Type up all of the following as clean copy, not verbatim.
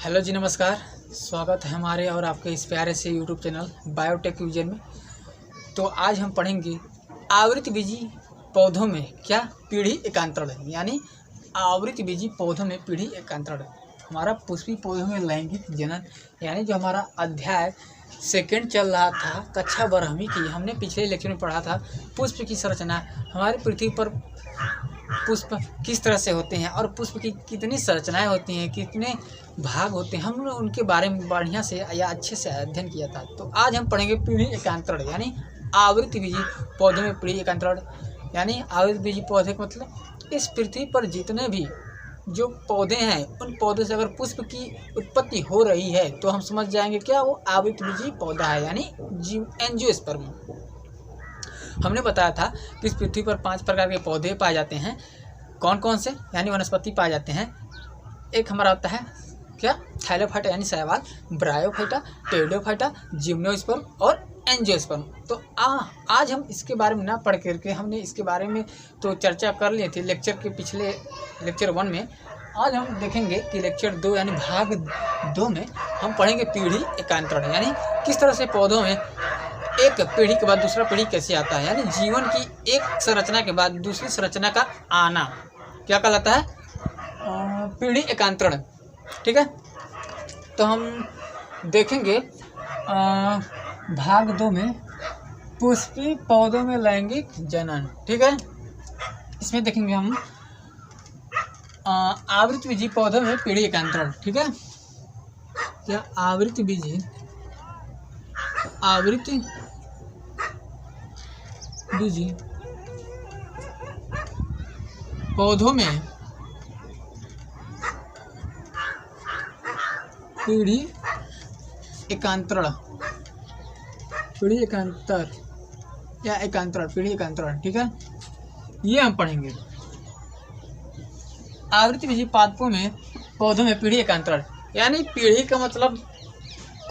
Hello जी, नमस्कार। स्वागत है हमारे और आपके इस प्यारे से यूट्यूब चैनल बायोटेक विजन में। तो आज हम पढ़ेंगे आवृतबीजी पौधों में क्या पीढ़ी एकांतरण है, यानी आवृतबीजी पौधों में पीढ़ी एकांतरण। हमारा पुष्पी पौधों में लैंगिक जनन, यानी जो हमारा अध्याय सेकंड चल रहा था कक्षा 12वीं की, हमने पिछले लेक्चर में पढ़ा था पुष्प की संरचना। हमारी पृथ्वी पर पुष्प किस तरह से होते हैं और पुष्प की कितनी संरचनाएं होती हैं, कितने भाग होते हैं, हमने उनके बारे में बढ़िया से या अच्छे से अध्ययन किया था। तो आज हम पढ़ेंगे पीढ़ी एकांतरण, यानी आवृतबीजी पौधों में पीढ़ी एकांतरण। यानी आवृतबीजी पौधे का मतलब इस पृथ्वी पर जितने भी जो पौधे हैं उन पौधों से अगर पुष्प की उत्पत्ति हो रही है तो हम समझ जाएंगे क्या वो आवृतबीजी पौधा है, यानी एंजियोस्पर्म। हमने बताया था कि इस पृथ्वी पर 5 प्रकार के पौधे पाए जाते हैं। कौन कौन से, यानी वनस्पति पाए जाते हैं। एक हमारा होता है क्या, थाइलोफाइटा यानी शैवाल, ब्रायोफाइटा, टेरिडोफाइटा, जिम्नोस्पर्म और एंजियोस्पर्म। तो आज हम इसके बारे में ना पढ़ करके हमने इसके बारे में तो चर्चा कर ली थी लेक्चर के पिछले लेक्चर 1 में। आज हम देखेंगे कि लेक्चर 2 यानी भाग 2 में हम पढ़ेंगे पीढ़ी एकांतरण, यानी किस तरह से पौधों में एक पीढ़ी के बाद दूसरा पीढ़ी कैसे आता है, यानी जीवन की एक संरचना के बाद दूसरी संरचना का आना क्या कहलाता है, पीढ़ी एकांतरण। ठीक है, तो हम देखेंगे भाग 2 में पुष्पी पौधों में लैंगिक जनन। ठीक है, इसमें देखेंगे हम आवृतबीजी पौधों में पीढ़ी एकांतरण। ठीक है, क्या आवृतबीजी पौधों में पीढ़ी एकांतरण या एकांतरण, पीढ़ी एकांतरण। ठीक है, ये हम पढ़ेंगे आवृतबीजी पादपों में पौधों में पीढ़ी एकांतरण। यानी पीढ़ी का मतलब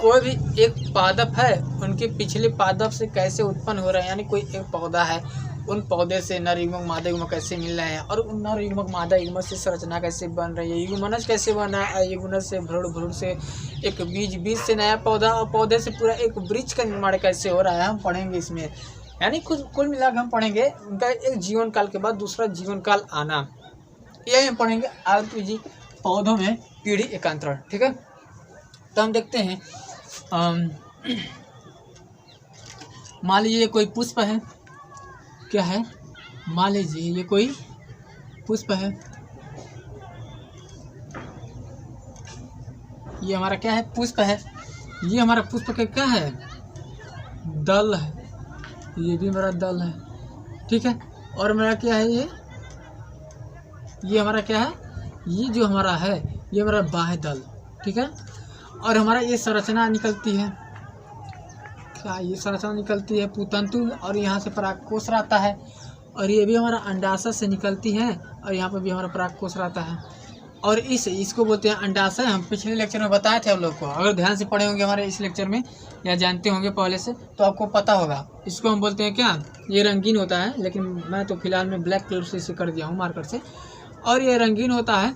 कोई भी एक पादप है उनके पिछले पादप से कैसे उत्पन्न हो रहा है, यानी कोई एक पौधा है उन पौधे से नर युग्मक मादा युग्मक कैसे मिल रहे हैं और उन नर युग्मक मादा युग्मक से संरचना कैसे बन रही है, युग्मनज कैसे बन रहा है, युग्मनज से भ्रूण से एक बीज से नया पौधा और पौधे से पूरा एक वृक्ष का निर्माण कैसे हो रहा है, हम पढ़ेंगे इसमें। यानी कुल मिलाकर हम पढ़ेंगे उनका एक जीवन काल के बाद दूसरा जीवन काल आना, यही हम पढ़ेंगे आवृतबीजी पौधों में पीढ़ी एकांतरण। ठीक है, तो हम देखते हैं मान लीजिए कोई पुष्प है, क्या है, मान लीजिए ये कोई पुष्प है, ये हमारा क्या है, पुष्प है। ये हमारा पुष्प का क्या है, दल है, ये भी हमारा दल है। ठीक है, और हमारा क्या है, ये हमारा क्या है, ये जो हमारा है ये हमारा बाह्य दल। ठीक है, और हमारा ये संरचना निकलती है, क्या ये संरचना निकलती है पुतंतु, और यहाँ से परागकोश रहता है, और ये भी हमारा अंडाशय से निकलती है, और यहाँ पर भी हमारा परागकोश रहता है, और इसको बोलते हैं अंडाशय। हम पिछले लेक्चर में बताए थे हम लोग को, अगर ध्यान से पढ़े होंगे हमारे इस लेक्चर में या जानते होंगे पहले से तो आपको पता होगा। इसको हम बोलते हैं क्या, ये रंगीन होता है, लेकिन मैं तो फिलहाल में ब्लैक कलर से इसे कर दिया हूँ मार्कर से, और ये रंगीन होता है,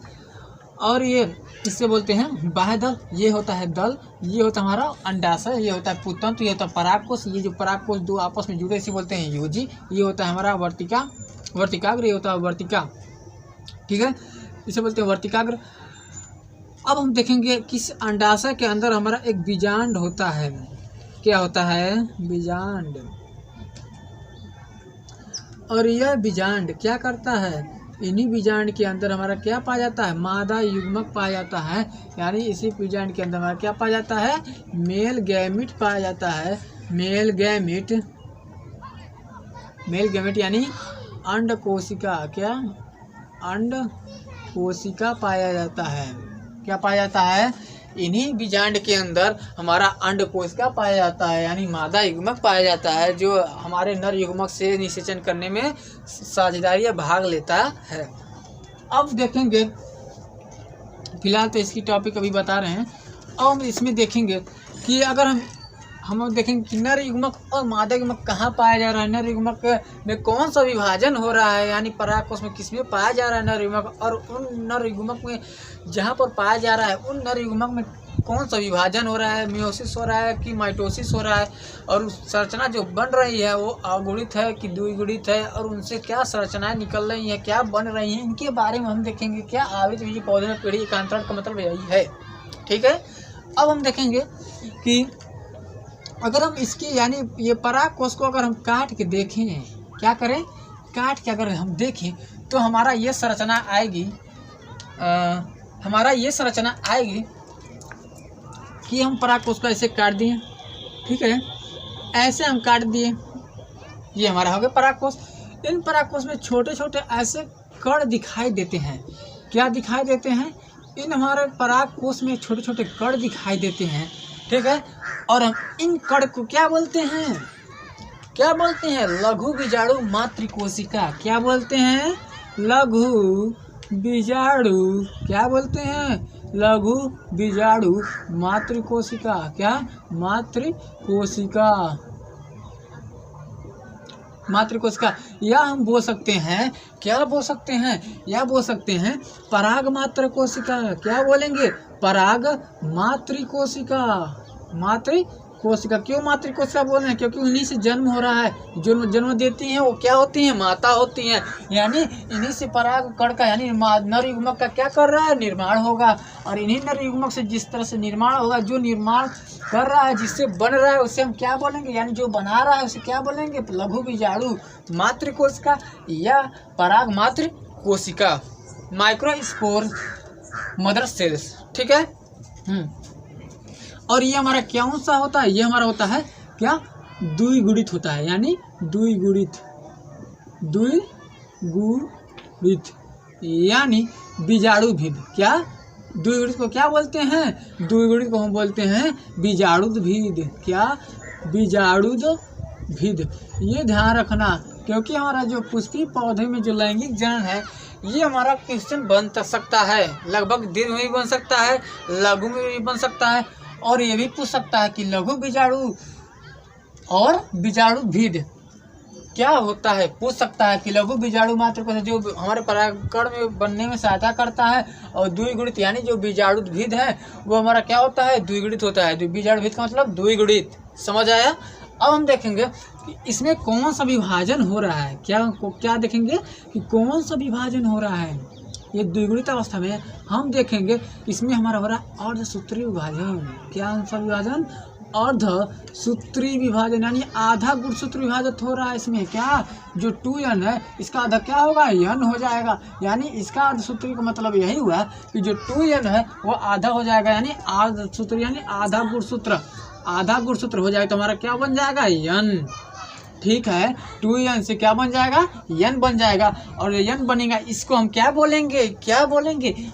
और ये इससे बोलते हैं बाह्य दल। ये होता है दल, ये होता है हमारा अंडाशय, ये होता है पुतंतु, ये होता है परागकोश। ये जो परागकोश दो आपस में जुड़े इसे बोलते हैं योजी। ये होता है हमारा वर्तिकाग्र, ये होता है वर्तिका। ठीक है, इसे बोलते हैं वर्तिकाग्र। अब हम देखेंगे किस अंडाशय के अंदर हमारा एक बीजांड होता है, क्या होता है, बीजांड। और यह बीजांड क्या करता है, इन्हीं बीजांड के अंदर हमारा क्या पाया जाता है, मादा युग्मक पाया जाता है। यानी इसी बीजांड के अंदर हमारा क्या पाया जाता है, मेल गैमिट पाया जाता है। मेल गैमिट यानी अंड कोशिका, क्या, अंड कोशिका पाया जाता है। क्या पाया जाता है, इन्हीं बीजांड के अंदर हमारा अंड कोशिका पाया जाता है, यानी मादा युग्मक पाया जाता है, जो हमारे नर युग्मक से निषेचन करने में साझेदारी या भाग लेता है। अब देखेंगे, फिलहाल तो इसकी टॉपिक अभी बता रहे हैं। अब हम इसमें देखेंगे कि अगर हम देखेंगे कि नर युग्मक और मादा युग्मक कहाँ पाया जा रहा है, नर युग्मक में कौन सा विभाजन हो रहा है, यानी परागकोश में किसमें पाया जा रहा है नर युग्मक, और उन नर युग्मक में जहाँ पर पाया जा रहा है उन नर युग्मक में कौन सा विभाजन हो रहा है, मियोसिस हो रहा है कि माइटोसिस हो रहा है, और संरचना जो बन रही है वो अगुणित है कि द्विगुणित है, और उनसे क्या संरचनाएं निकल रही हैं, क्या बन रही हैं, इनके बारे में हम देखेंगे। क्या आवृतबीजी पौधे में पीढ़ी एकांतरण का मतलब यही है। ठीक है, अब हम देखेंगे कि अगर हम इसकी यानी ये परागकोश को अगर हम काट के देखें, क्या करें, काट के अगर हम देखें तो हमारा ये संरचना आएगी, कि हम परागकोश को ऐसे काट दिए। ठीक है, ऐसे हम काट दिए, ये हमारा हो गया परागकोश। इन परागकोश में छोटे छोटे ऐसे कण दिखाई देते हैं। क्या दिखाई देते हैं, इन हमारे परागकोश में छोटे छोटे कण दिखाई देते हैं। ठीक है, और हम इन कण को क्या बोलते हैं, क्या बोलते हैं, लघु बीजाणु मातृकोशिका। क्या बोलते हैं, लघु बीजाणु, क्या बोलते हैं, लघु बीजाणु मातृकोशिका। क्या, मातृकोशिका, मातृकोशिका। या हम बोल सकते हैं, क्या बोल सकते हैं, या बोल सकते हैं पराग मातृकोशिका। क्या बोलेंगे, पराग मातृकोशिका, मातृकोशिका। क्यों मातृकोशिका बोल रहे हैं, क्योंकि उन्हीं से जन्म हो रहा है, जो जन्म देती हैं वो क्या होती हैं, माता होती हैं। यानी इन्हीं से पराग कण का यानी नर युग्मक का क्या कर रहा है, निर्माण होगा, और इन्हीं नर युग्मक से जिस तरह से निर्माण होगा, जो निर्माण कर रहा है, जिससे बन रहा है, उसे हम क्या बोलेंगे, यानी जो बना रहा है उसे क्या बोलेंगे, लघु बीजाणु मातृकोशिका या पराग मातृकोशिका, माइक्रोस्पोर मदर सेल्स। ठीक है, और ये हमारा कौन सा होता है, ये हमारा होता है क्या, द्विगुणित होता है, यानी द्विगुणित, यानी बीजाणुभिद। क्या, द्विगुणित को क्या बोलते हैं, द्विगुणित को हम बोलते हैं बीजाणुभिद। क्या, बीजाणुभिद। ये ध्यान रखना, क्योंकि हमारा जो पुष्पीय पौधे में जो लैंगिक जनन है ये हमारा क्वेश्चन बन सकता है, लगभग दीर्घ में भी बन सकता है, लघु में भी बन सकता है, और ये भी पूछ सकता है कि लघु बीजाणु और बीजाणुभिद क्या होता है, पूछ सकता है कि लघु बीजाणु मातृकोशिका जो हमारे परागकण में बनने में सहायता करता है, और द्विगुणित यानी जो बीजाणुभिद है वो हमारा क्या होता है, द्विगुणित होता है। बीजाणुभिद का मतलब द्विगुणित, समझ आया। अब हम देखेंगे कि इसमें कौन सा विभाजन हो रहा है, क्या देखेंगे कि कौन सा विभाजन हो रहा है। ये द्विगुणित अवस्था में हम देखेंगे इसमें हमारा हो रहा है अर्धसूत्री विभाजन। क्या सा विभाजन, अर्धसूत्री विभाजन, यानी आधा गुणसूत्र विभाजन हो रहा है इसमें। क्या, जो 2n है इसका आधा क्या होगा, n हो जाएगा, यानी इसका अर्धसूत्री का मतलब यही हुआ कि जो 2n है वो आधा हो जाएगा, यानी अर्धसूत्र यानी आधा गुणसूत्र हो जाएगा, तो हमारा क्या बन जाएगा, n। ठीक है, 2n से क्या बन जाएगा, n बन जाएगा, और n बनेगा, इसको हम क्या बोलेंगे,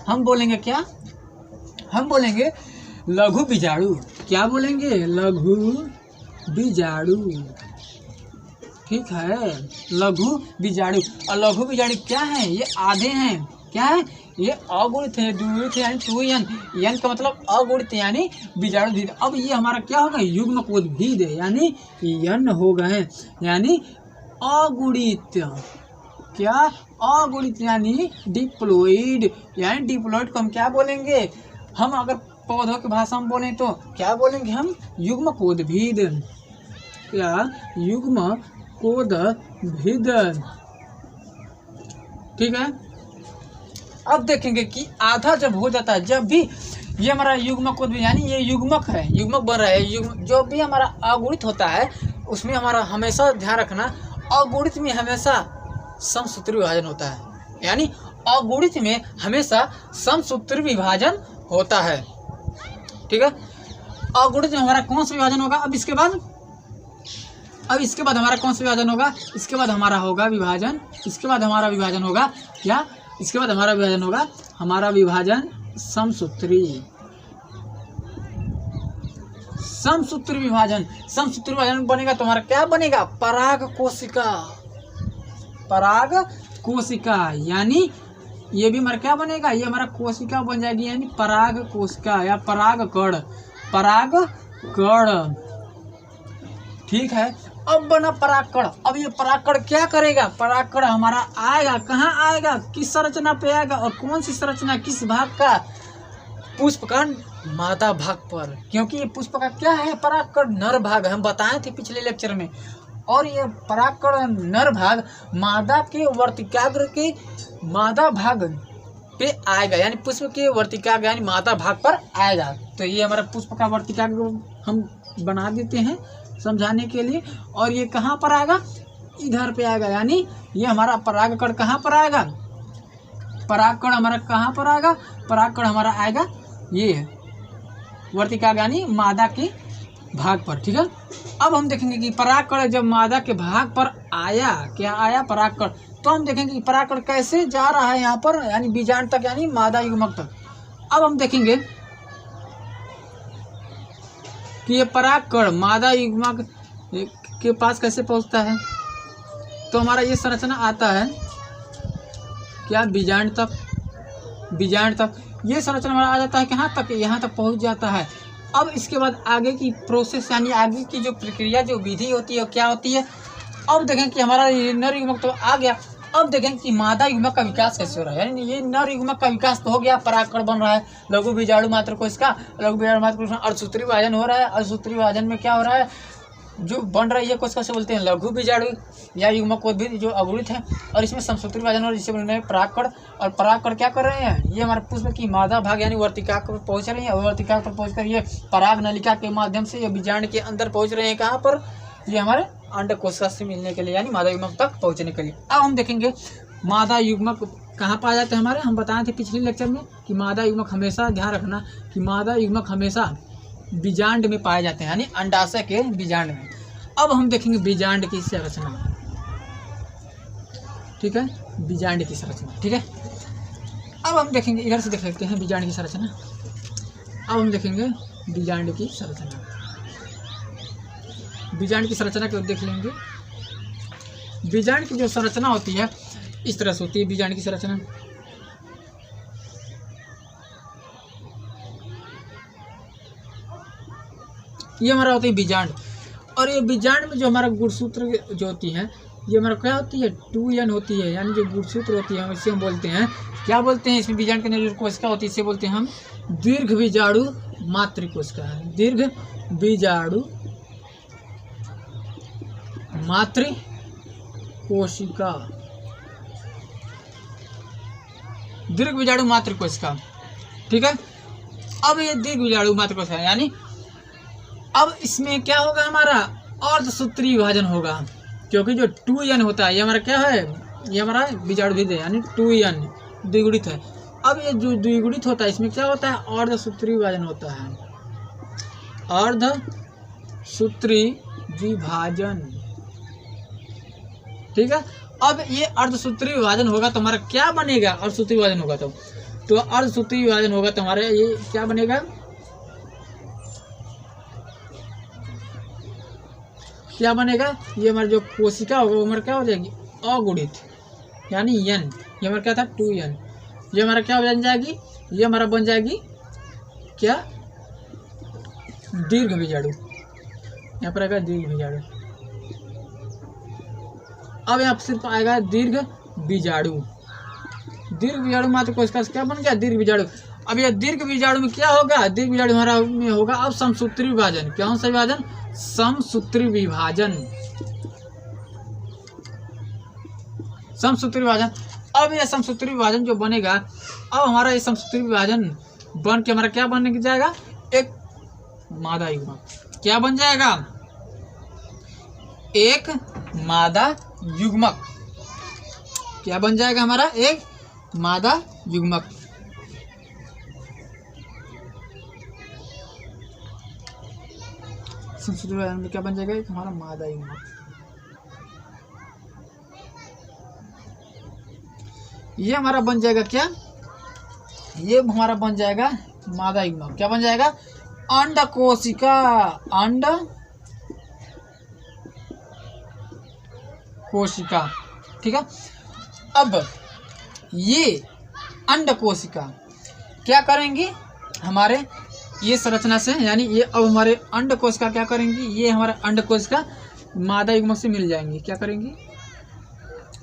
हम बोलेंगे क्या, हम बोलेंगे लघु बीजाणु। क्या बोलेंगे, लघु बीजाणु। ठीक है, लघु बीजाणु। और लघु बीजाणु क्या है, ये आधे हैं, क्या है, ये अगुणित है, द्विगुणित है, यानी 2n, n का मतलब अगुणित यानी बीजाणुभिद। अब ये हमारा क्या होगा, युग्मकोद्भिद, यानी n हो गए, यानी अगुणित। क्या, अगुणित यानी डिप्लोइड, यानी डिप्लोइड को हम क्या बोलेंगे, हम अगर पौधों की भाषा में बोलें तो क्या बोलेंगे, हम युग्मकोद्भिद। क्या, युग्मकोद्भिद। ठीक है, अब देखेंगे कि आधा जब हो जाता है, जब भी ये हमारा युग्मकोद्भिद यानी ये युग्मक है, युग्मक बन रहा है, जो भी हमारा अगुणित होता है उसमें हमारा हमेशा ध्यान रखना, अगुणित में हमेशा समसूत्री विभाजन होता है, यानी अगुणित में हमेशा समसूत्री विभाजन होता है। ठीक है, अगुणित में हमारा कौन सा विभाजन होगा, अब इसके बाद हमारा कौन सा विभाजन होगा, इसके बाद हमारा होगा विभाजन, इसके बाद हमारा विभाजन होगा क्या, इसके बाद हमारा विभाजन होगा, हमारा विभाजन समसूत्री विभाजन। समसूत्री विभाजन बनेगा तो हमारा क्या बनेगा, पराग कोशिका, यानी ये भी हमारा क्या बनेगा, ये हमारा कोशिका बन जाएगी, यानी पराग कोशिका या पराग कण। ठीक है। अब बना परागकण। अब ये परागकण क्या करेगा? परागकण हमारा आएगा, कहाँ आएगा? किस संरचना पे आएगा? और कौन सी संरचना, किस भाग का? पुष्प का मादा भाग पर, क्योंकि ये पुष्प का क्या है? परागकण नर भाग, हम बताए थे पिछले लेक्चर में। और ये परागकण नर भाग मादा के वर्तिकाग्र के मादा भाग पे आएगा, यानी पुष्प के वर्तिकाग्र यानी मादा भाग पर आएगा। तो ये हमारा पुष्प का वर्तिकाग्र हम बना देते हैं समझाने के लिए। और ये कहाँ पर आएगा? इधर पे आएगा, यानी ये हमारा परागकण कहाँ पर आएगा? परागकण हमारा कहाँ पर आएगा? परागकण हमारा आएगा ये वर्तिकाग्र यानी मादा के भाग पर, ठीक है। अब हम देखेंगे कि परागकण जब मादा के भाग पर आया, क्या आया? परागकण। तो हम देखेंगे कि परागकण कैसे जा रहा है यहाँ पर, यानी बीजांड तक, यानी मादा युग्मक तक। अब हम देखेंगे कि ये परागकण मादा युग्मक के पास कैसे पहुँचता है। तो हमारा ये संरचना आता है क्या? बीजांड तक। बीजांड तक ये संरचना हमारा आ जाता है कहाँ तक? यहाँ तक पहुँच जाता है। अब इसके बाद आगे की प्रोसेस यानी आगे की जो प्रक्रिया, जो विधि होती है, क्या होती है? अब देखें कि हमारा ये नर युग्मक तो आ गया। अब देखें कि मादा युग्मक का विकास कैसे हो रहा है। यानी ये नर युग्मक का विकास तो हो गया, परागकण बन रहा है, लघु बीजाणु मात्र कोशिका, लघु बीजाणु मात्र कोशिका, अर्धसूत्री विभाजन हो रहा है। अर्धसूत्री विभाजन में क्या हो रहा है? जो बन रही है कोशिका से बोलते हैं लघु बीजाणु या युग्मकोद्भिद जो अवरुद्ध है, और इसमें समसूत्री विभाजन हो रहा है, जिससे बोलते हैं परागकण। और परागकण क्या कर रहे हैं? ये हमारे पुष्प की मादा भाग यानी वर्तिकाग्र पर पहुंच रहे हैं, और वर्तिकाग्र पर पहुंचकर ये पराग नलिका के माध्यम से ये बीजांड के अंदर पहुंच रहे हैं। कहाँ पर? ये हमारे अंड कोशिका से मिलने के लिए, यानी मादा युग्मक तक पहुंचने के लिए। अब हम देखेंगे मादा युग्मक कहाँ पाए जाते हैं हमारे। हम बताए थे पिछले लेक्चर में कि मादा युग्मक हमेशा, ध्यान रखना कि मादा युग्मक हमेशा बीजांड में पाए जाते हैं, यानी अंडाशय के बीजांड में। अब हम देखेंगे बीजांड की संरचना, ठीक है, बीजांड की संरचना, ठीक है। अब हम देखेंगे, इधर से देख लेते हैं बीजांड की संरचना। अब हम देखेंगे बीजांड की संरचना। बीजांड की संरचना को देख लेंगे। बीजांड की जो संरचना होती है इस तरह से होती है। बीजांड की संरचना ये हमारा होता है बीजांड। और ये बीजांड में जो हमारा गुणसूत्र जो होती है, ये हमारा क्या होती है? 2n होती है, यानी जो गुणसूत्र होती है इसे हम बोलते हैं, क्या बोलते हैं? इसमें बीजांड के अंदर जो कोशिका होती है इसे बोलते हैं हम दीर्घ बीजाणु मातृ कोशिका। दीर्घ बीजाणु मातृ कोशिका, दीर्घ बीजाणु मातृ कोशिका, ठीक है। अब ये दीर्घ बीजाणु मातृ कोशिका, यानी अब इसमें क्या होगा? हमारा अर्धसूत्री विभाजन होगा, क्योंकि जो 2n होता है ये हमारा क्या है? ये हमारा बीजाणुभिद है, यानी 2n द्विगुणित है। अब ये जो द्विगुणित होता है इसमें क्या होता है? अर्धसूत्री विभाजन होता है, अर्धसूत्री विभाजन, ठीक है। अब ये अर्धसूत्री विभाजन होगा तो हमारा क्या बनेगा? अर्धसूत्री विभाजन होगा तो अर्धसूत्री विभाजन होगा तो हमारे ये क्या बनेगा? क्या बनेगा? ये हमारी जो कोशिका होगा वो हमारा क्या हो जाएगी? अगुणित, यानी n। ये हमारा क्या था? 2n। ये हमारा क्या बन जाएगी? ये हमारा बन जाएगी क्या? दीर्घ बीजाणु। यहाँ पर आएगा दीर्घ बीजाणु। अब यहाँ सिर्फ आएगा दीर्घ बीजाणु। दीर्घ बीजाणु मात्र कोशिका क्या बन गया? दीर्घ बीजाणु। अब ये दीर्घ बीजाणु में क्या होगा? दीर्घ बीजाणु हमारा में होगा अब समसूत्री विभाजन। कौन सा विभाजन? समसूत्री विभाजन, समसूत्री विभाजन। अब ये समसूत्री विभाजन जो बनेगा, अब हमारा ये समसूत्री विभाजन बन के हमारा क्या बनने जाएगा? एक मादा युग्मक। क्या बन जाएगा? एक मादा युग्मक। क्या बन जाएगा हमारा? एक मादा युग्मक। समसूत्री विभाजन में क्या बन जाएगा? एक हमारा मादा युग्मक। ये हमारा बन जाएगा क्या? ये हमारा बन जाएगा मादा युग्मक। क्या बन जाएगा? अंड कोशिका। अंड कोशिका, ठीक है। अब ये अंड कोशिका क्या करेंगे? हमारे ये संरचना से, यानी ये अब हमारे अंडकोश का क्या करेंगी, ये हमारे अंडकोश का मादा युग्मक से मिल जाएंगे। क्या करेंगी,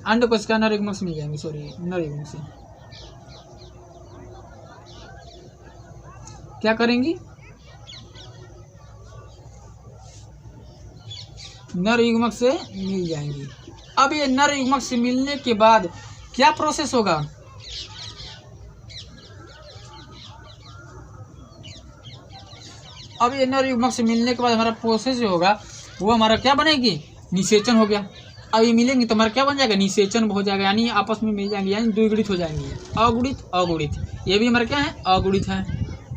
अंडकोश का नर युग्मक से मिल जाएंगे, सॉरी नर युग्मक से क्या करेंगी, नर युग्मक से मिल जाएंगी। अब ये नर युग्मक से मिलने के बाद क्या प्रोसेस होगा, अब ये नर युग्मक से मिलने के बाद हमारा प्रोसेस जो होगा वो हमारा क्या बनेगी, निषेचन हो गया। अब ये मिलेंगे तो हमारा क्या बन जाएगा, निषेचन हो जाएगा, यानी आपस में मिल जाएंगे, यानी द्विगुणित हो जाएंगे। अगुणित अगुणित, ये भी हमारा क्या है, अगुणित है,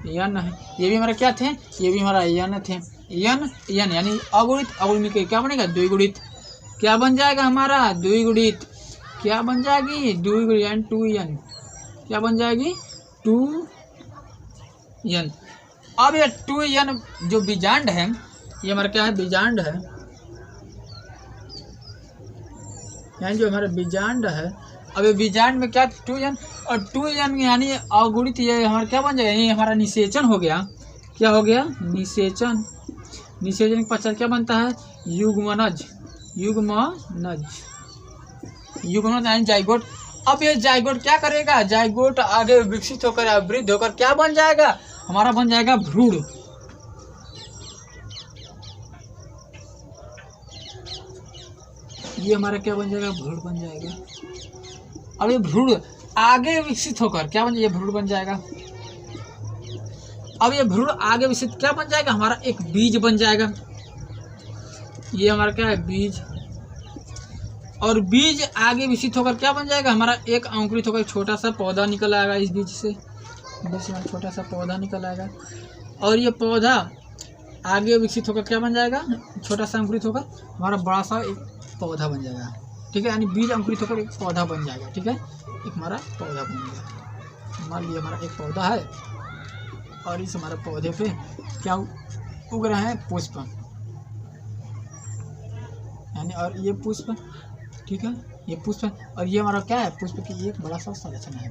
यन है। ये भी हमारा क्या थे, ये भी हमारा यन थे, यन यन, यानी अगुणित अगुणित के क्या बनेगा, द्विगुणित। क्या बन जाएगा हमारा, द्विगुणित। क्या बन जाएगी, द्विगुणित, यानी 2n। क्या बन जाएगी, 2n। अब ये 2n जो बीजांड है, ये हमारा क्या है, बीजांड है, यानी जो हमारा बीजांड है। अब ये बीजांड में क्या 2n, और 2n यानी अगुणित, ये हमारा क्या बन जाएगा, ये हमारा निषेचन हो गया। क्या हो गया, निषेचन। निषेचन के पश्चात क्या बनता है, युग्मनज, युग्मनज, युग्मनज यानी जाइगोट। अब ये जाइगोट क्या करेगा, जाइगोट आगे विकसित होकर वृद्ध होकर क्या बन जाएगा, हमारा बन जाएगा भ्रूण। ये हमारा क्या बन जाएगा, भ्रूण बन जाएगा। अब ये भ्रूण आगे विकसित होकर क्या बन जाएगा, भ्रूण बन जाएगा। अब ये भ्रूण आगे विकसित क्या बन जाएगा, हमारा एक बीज बन जाएगा। ये हमारा क्या है, बीज। और बीज आगे विकसित होकर क्या बन जाएगा, हमारा एक अंकुरित होकर छोटा सा पौधा निकल आएगा। इस बीज से छोटा सा पौधा निकल आएगा, और ये पौधा आगे विकसित होकर क्या बन जाएगा, छोटा सा अंकुरित होकर हमारा बड़ा सा एक पौधा बन जाएगा। ठीक है, यानी बीज अंकुरित होकर एक पौधा बन जाएगा। ठीक है, एक हमारा पौधा बन गया। मान लिया हमारा एक पौधा है, और इस हमारे पौधे पे क्या उग रहा है, पुष्प, यानी और ये पुष्प। ठीक है, ये पुष्प, और ये हमारा क्या है, पुष्प की एक बड़ा सा संरचना है।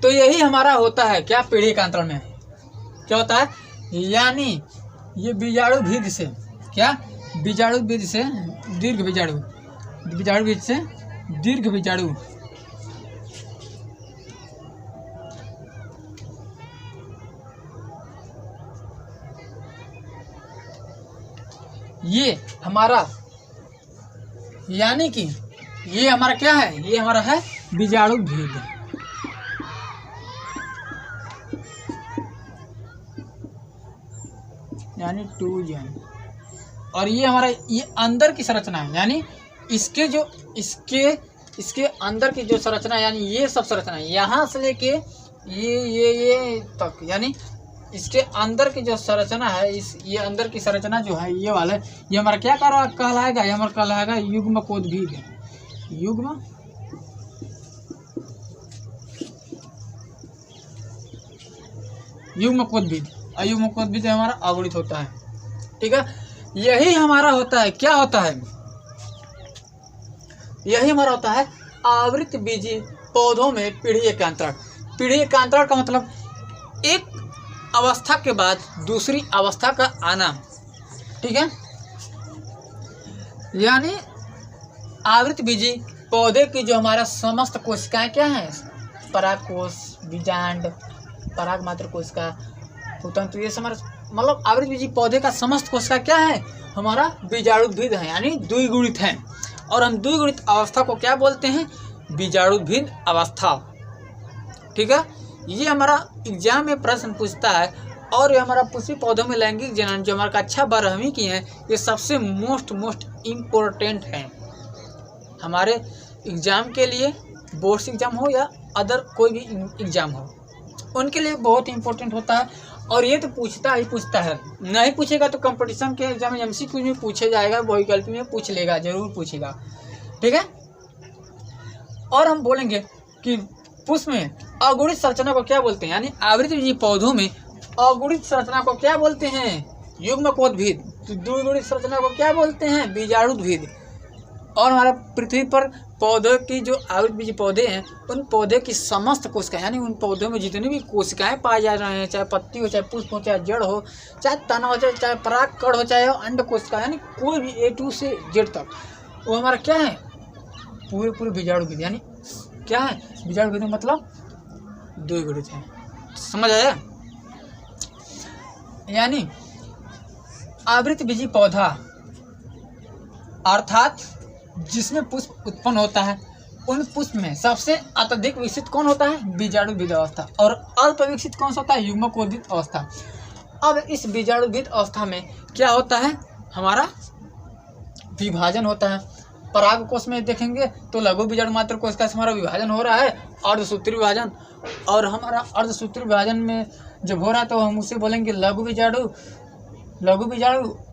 तो यही हमारा होता है क्या, पीढ़ी एकांतरण में क्या होता है, यानी ये बीजाणु भेद से क्या, बीजाणु भेद से दीर्घ बीजाणु, बीजाणु भेद से दीर्घ बीजाणु, ये हमारा, यानी कि ये हमारा क्या है, ये हमारा है बीजाणु भेद। यानी 2n, और ये हमारा ये अंदर की संरचना है, यानी इसके जो इसके अंदर की जो संरचना, यानी ये सब संरचना यहाँ से लेके ये तक, यानी इसके अंदर की जो संरचना है, ये अंदर की संरचना जो है ये वाला, ये हमारा क्या कहलाएगा, ये हमारा कहलाएगा युग्मकोद्भिद। युग्मकोद्भिद, अयुग्मकोद्भिद हमारा अगुणित होता है। ठीक है, यही हमारा होता है, क्या होता है, यही हमारा होता है आवृत बीजी पौधों में पीढ़ी एकांतरण। पीढ़ी एकांतरण का मतलब एक अवस्था के बाद दूसरी अवस्था का आना। ठीक है, यानी आवृत बीजी पौधे की जो हमारा समस्त कोशिकाएं क्या हैं, पराग कोश, बीजांड, पराग मात्र कोशिका, पुतंतु, ये हमारा मतलब आवृत बीजी पौधे का समस्त कोशिका क्या है, हमारा बीजाणुद्भिद है, यानी द्विगुणित है। और हम द्विगुणित अवस्था को क्या बोलते हैं, बीजाणुद्भिद अवस्था। ठीक है, ये हमारा एग्जाम में प्रश्न पूछता है, और ये हमारा पुष्पी पौधों में लैंगिक जनन जो हमारा कक्षा 12वीं की है, ये सबसे मोस्ट इम्पोर्टेंट है हमारे एग्ज़ाम के लिए। बोर्ड्स एग्ज़ाम हो या अदर कोई भी एग्ज़ाम हो, उनके लिए बहुत इंपॉर्टेंट होता है। और ये तो पूछता ही पूछता है, नहीं पूछेगा तो कंपटीशन के एग्जाम में MCQ में पूछे जाएगा, बहुविकल्पी में पूछ लेगा, जरूर पूछेगा। ठीक है, और हम बोलेंगे कि पुष्प में अगुणित संरचना को क्या बोलते हैं, यानी आवृत बीजी पौधों में अगुणित संरचना को क्या बोलते हैं, युग्मकोद्भिद। तो द्विगुणित संरचना को क्या बोलते हैं, बीजाणुद्भिद। और हमारा पृथ्वी पर पौधों की जो आवृतबीजी पौधे हैं उन पौधे की समस्त कोशिकाएं यानी उन पौधों में जितनी भी कोशिकाएं पाए जा रहे हैं, चाहे पत्ती हो, चाहे पुष्प हो, चाहे जड़ हो, चाहे तना हो, चाहे परागकण हो, चाहे अंड कोशिका, यानी कोई भी A to से Z तक वो हमारा क्या है, पूरे बीजाणुविद। यानी क्या है बीजाणुविद, मतलब द्विगुणित है। समझ आया? यानी आवृतबीजी पौधा अर्थात जिसमें पुष्प उत्पन्न होता है, उन पुष्प में सबसे अत्यधिक विकसित कौन होता है, बीजाणुविद अवस्था, और अल्प विकसित कौन सा होता है, युग्मकोद्भिद अवस्था। अब इस बीजाणुविद अवस्था में क्या होता है, हमारा विभाजन होता है। परागकोश में देखेंगे तो लघु बीजाणु मात्र कोश का हमारा विभाजन हो रहा है, अर्धसूत्री विभाजन। और हमारा अर्धसूत्री विभाजन में जब हो रहा है तो हम उसे बोलेंगे लघु बीजाणु।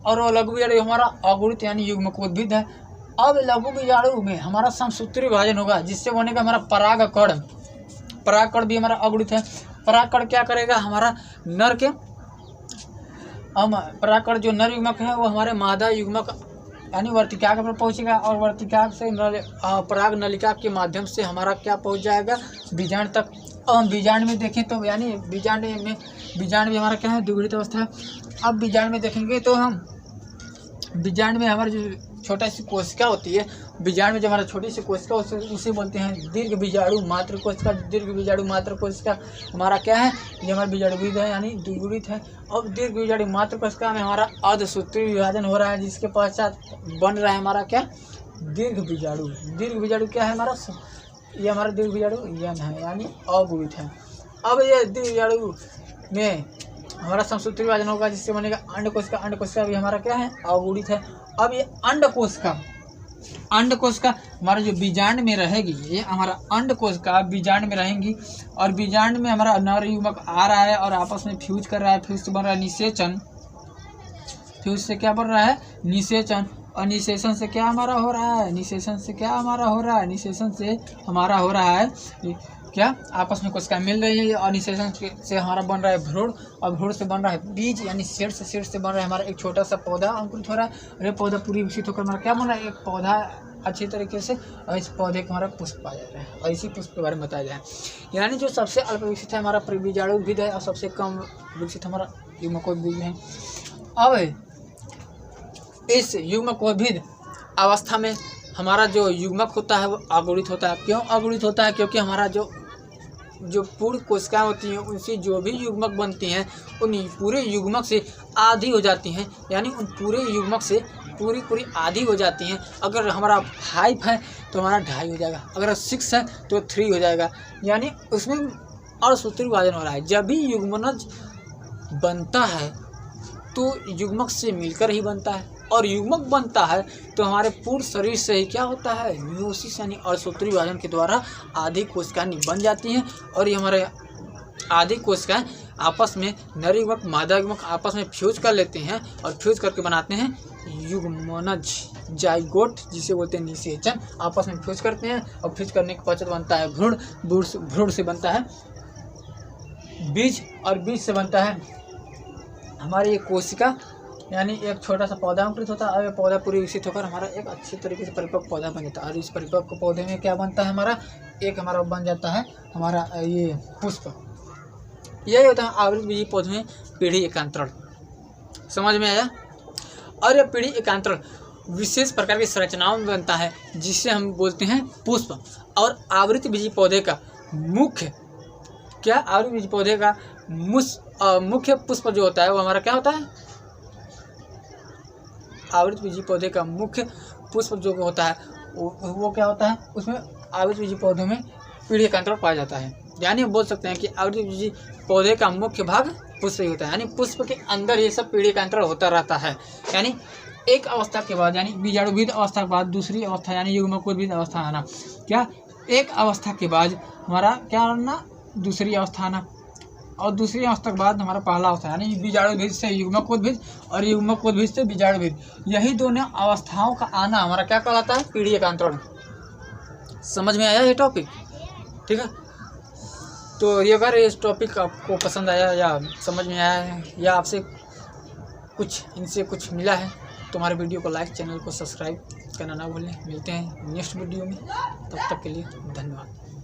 और वो लघु बीजाणु हमारा अगुणित यानी युग्मकोद्भिद है। अब लघु बीजाणु में हमारा समसूत्री विभाजन होगा, जिससे बनेगा हमारा परागकण भी हमारा अगुणित है। परागकण क्या करेगा, हमारा नर के परागकण जो नर युग्मक है वो हमारे मादा युग्मक यानी वर्तिकाग्र पर पहुंचेगा, और वर्तिकाग्र से पराग नलिका के माध्यम से हमारा क्या पहुंच जाएगा, बीजांड तक। और हम बीजांड में देखें तो यानी बीजांड भी हमारा क्या है, द्विगुणित अवस्था है। अब बीजांड में देखेंगे तो हम बीजांड में हमारी जो छोटा सी कोशिका होती है, बीजांड में जो हमारा छोटी सी कोशिका उसे बोलते हैं दीर्घ बीजाणु मात्र कोशिका। दीर्घ बीजाणु मात्र कोशिका हमारा क्या है, ये हमारा बीजाणुविद है यानी द्विगुणित है। अब दीर्घ बीजाणु मात्र कोशिका में हमारा अर्धसूत्री विभाजन हो रहा है, जिसके पश्चात बन रहा है हमारा क्या, दीर्घ बीजाणु। दीर्घ बीजाणु क्या है हमारा, ये हमारा दीर्घ बीजाणु यम है यानी अगुणित है। अब ये दीर्घ बीजाणु में हमारा समसूत्री विभाजन होगा, जिससे बनेगा अंड कोशिका। अंड कोशिका भी हमारा क्या है, अगुणित है। अब ये अंड कोशिका हमारा जो बीजांड में रहेगी, ये हमारा अंड कोशिका बीजांड में रहेंगी, और बीजांड में हमारा नर युग्मक आ रहा है और आपस में फ्यूज कर रहा है। फ्यूज से बन रहा है निषेचन। फ्यूज से क्या बन रहा है, निषेचन। और निषेचन से क्या हमारा हो रहा है, निषेचन से हमारा हो रहा है क्या, आपस में कोशिका मिल रही है, और निषेचन से हमारा बन रहा है भ्रूण, और भ्रूण से बन रहा है बीज यानी सीड से बन रहा है हमारा एक छोटा सा पौधा अंकुरित हो रहा है। और ये पौधा पूरी विकसित होकर हमारा क्या बन रहा है, एक पौधा अच्छी तरीके से, और इस पौधे का हमारा पुष्प आ जा रहा है। और इसी पुष्प के बारे में बताया जाए, यानी जो सबसे अल्प विकसित है हमारा बीजाणुविद है, और सबसे कम विकसित हमारा युग्मकोद्भिद है। अब इस युग्मकोद्भिद अवस्था में हमारा जो युग्मक होता है वो अगुणित होता है। क्यों अगुणित होता है, क्योंकि हमारा जो पूर्ण कोशिकाएं होती हैं उनसे जो भी युग्मक बनती हैं उन पूरे युग्मक से आधी हो जाती हैं, यानी उन पूरे युग्मक से पूरी आधी हो जाती हैं। अगर हमारा 5 है तो हमारा 2.5 हो जाएगा, अगर 6 है तो 3 हो जाएगा, यानी उसमें अर्धसूत्री विभाजन हो रहा है। जब भी युग्मनज बनता है तो युग्मक से मिलकर ही बनता है, और युग्मक बनता है तो हमारे पूर्ण शरीर से ही क्या होता है, मियोसिस यानी अर्धसूत्री विभाजन के द्वारा आधी कोशिकाएं बन जाती हैं। और ये हमारे आधी कोशिकाएं आपस में नर युग्मक मादा युग्मक आपस में फ्यूज कर लेते हैं, और फ्यूज करके बनाते हैं युग्मनज जाइगोट, जिसे बोलते हैं निषेचन। आपस में फ्यूज करते हैं, और फ्यूज करने के पश्चात बनता है भ्रूण। भ्रूण से बनता है बीज, और बीज से बनता है हमारी ये कोशिका, यानी एक छोटा सा पौधा अंकुरित होता है। और ये पौधा पूरी विकसित होकर हमारा एक अच्छे तरीके से परिपक्व पौधा बन जाता है। और इस परिपक्व पौधे में क्या बनता है, हमारा बन जाता है हमारा ये पुष्प। यही होता है आवृतबीजी पौधे में पीढ़ी एकांतरण। समझ में आया? और यह पीढ़ी एकांतरण विशेष प्रकार की संरचनाओं में बनता है, जिसे हम बोलते हैं पुष्प। और आवृतबीजी पौधे का मुख्य क्या, आवृतबीजी पौधे का मुख्य पुष्प जो होता है वो हमारा क्या होता है, आवृतबीजी पौधे का मुख्य पुष्प जो होता है वो क्या होता है, उसमें आवृतबीजी पौधों में पीढ़ी एकांतरण पाया जाता है। यानी हम बोल सकते हैं कि आवृतबीजी पौधे का मुख्य भाग पुष्प ही होता है, यानी पुष्प के अंदर ये सब पीढ़ी एकांतरण होता रहता है। यानी एक अवस्था के बाद, यानी बीजाणुविद अवस्था के बाद दूसरी अवस्था यानी युग्मकोद्भिद अवस्था आना। क्या, एक अवस्था के बाद हमारा क्या आना, दूसरी अवस्था आना, और दूसरी अवस्था के बाद हमारा पहला अवस्था यानी बीजाणुविद से युग्मकोद्भिद, और युग्मकोद्भिद से बीजाणुविद। यही दोनों अवस्थाओं का आना हमारा क्या कहलाता है, पीढ़ी एकांतरण। समझ में आया ये टॉपिक? ठीक है, तो ये अगर इस टॉपिक आपको पसंद आया या समझ में आया है, या आपसे कुछ इनसे कुछ मिला है तो हमारे वीडियो को लाइक, चैनल को सब्सक्राइब करना ना भूलें। मिलते हैं नेक्स्ट वीडियो में, तब तक के लिए धन्यवाद।